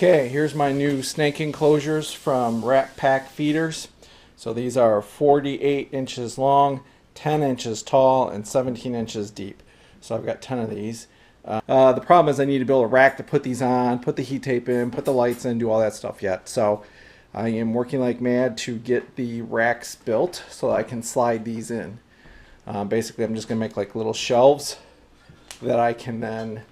Okay, here's my new snake enclosures from Rat Pack Feeders. So these are 48 inches long, 10 inches tall, and 17 inches deep. So I've got 10 of these. The problem is I need to build a rack to put these on, put the heat tape in, put the lights in, do all that stuff yet. So I am working like mad to get the racks built so that I can slide these in. Basically, I'm just going to make like little shelves that I can then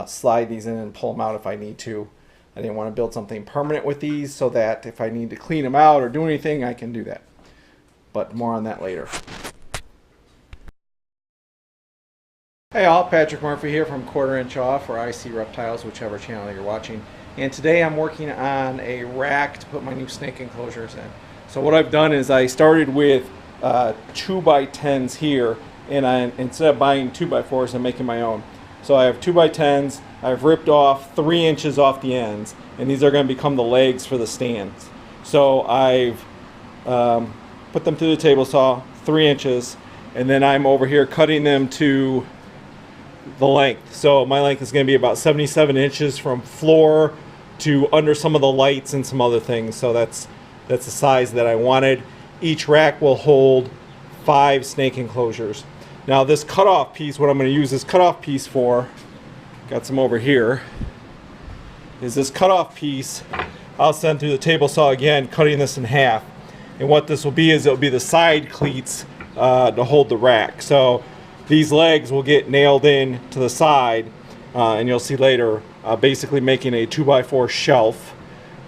slide these in and pull them out if I need to. I didn't want to build something permanent with these so that if I need to clean them out or do anything, I can do that. But more on that later. Hey all, Patrick Murphy here from Quarter Inch Off or IC Reptiles, whichever channel you're watching. And today I'm working on a rack to put my new snake enclosures in. So what I've done is I started with 2x10s here, and instead of buying 2x4s, I'm making my own. So I have 2x10s. I've ripped off 3 inches off the ends, and these are going to become the legs for the stands. So I've put them through the table saw, 3 inches, and then I'm over here cutting them to the length. So my length is going to be about 77 inches from floor to under some of the lights and some other things. So that's the size that I wanted. Each rack will hold 5 snake enclosures. Now this cutoff piece, what I'm going to use this cutoff piece for, got some over here, is this cutoff piece I'll send through the table saw again, cutting this in half. And what this will be is it'll be the side cleats to hold the rack. So these legs will get nailed in to the side, and you'll see later, basically making a 2x4 shelf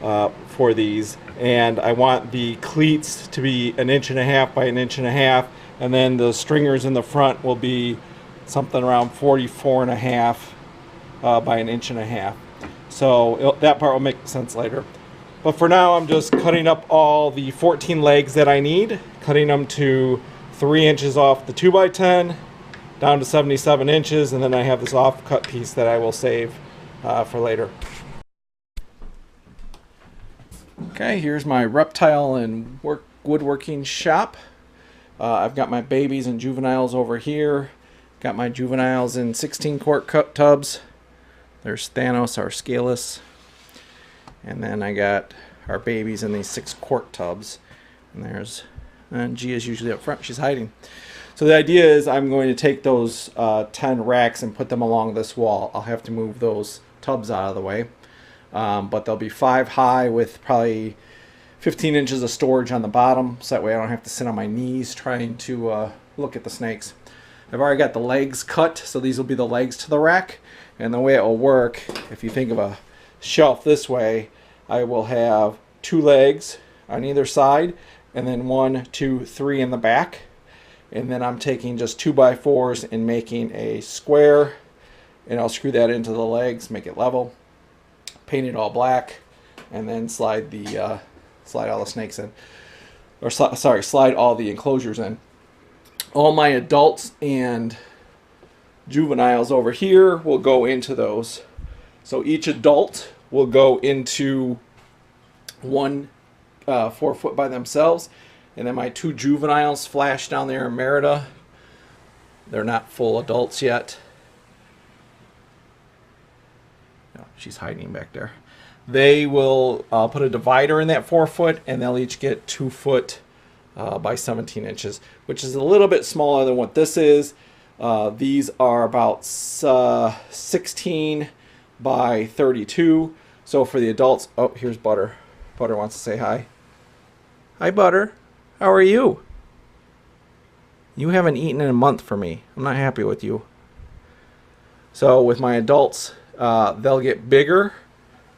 for these. And I want the cleats to be 1.5 inches by 1.5 inches, and then the stringers in the front will be something around 44.5 by 1.5 inches. So that part will make sense later. But for now, I'm just cutting up all the 14 legs that I need, cutting them to 3 inches off the 2x10, down to 77 inches, and then I have this off-cut piece that I will save for later. Okay, here's my reptile and woodworking shop. I've got my babies and juveniles over here. Got my juveniles in 16-quart cup tubs. There's Thanos, our scaleless. And then I got our babies in these 6-quart tubs. And there's Gia's usually up front. She's hiding. So the idea is I'm going to take those 10 racks and put them along this wall. I'll have to move those tubs out of the way. But they'll be 5 high with probably 15 inches of storage on the bottom, so that way I don't have to sit on my knees trying to look at the snakes. I've already got the legs cut, so these will be the legs to the rack. And the way it will work, if you think of a shelf this way, I will have 2 legs on either side, and then 1, 2, 3 in the back. And then I'm taking just 2x4s and making a square, and I'll screw that into the legs, make it level, paint it all black, and then slide all the snakes in, or slide all the enclosures in. All my adults and juveniles over here will go into those. So each adult will go into one 4-foot by themselves, and then my 2 juveniles flash down there in Merida. They're not full adults yet. No, she's hiding back there. They will put a divider in that 4-foot, and they'll each get 2 foot by 17 inches, which is a little bit smaller than what this is. These are about 16 by 32. So for the adults, oh, here's Butter. Butter wants to say hi. Hi, Butter. How are you? You haven't eaten in a month for me. I'm not happy with you. So with my adults, they'll get bigger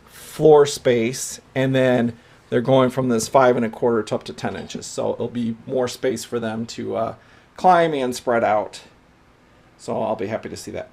floor space, and then they're going from this 5 1/4 to up to 10 inches. So it'll be more space for them to climb and spread out. So I'll be happy to see that.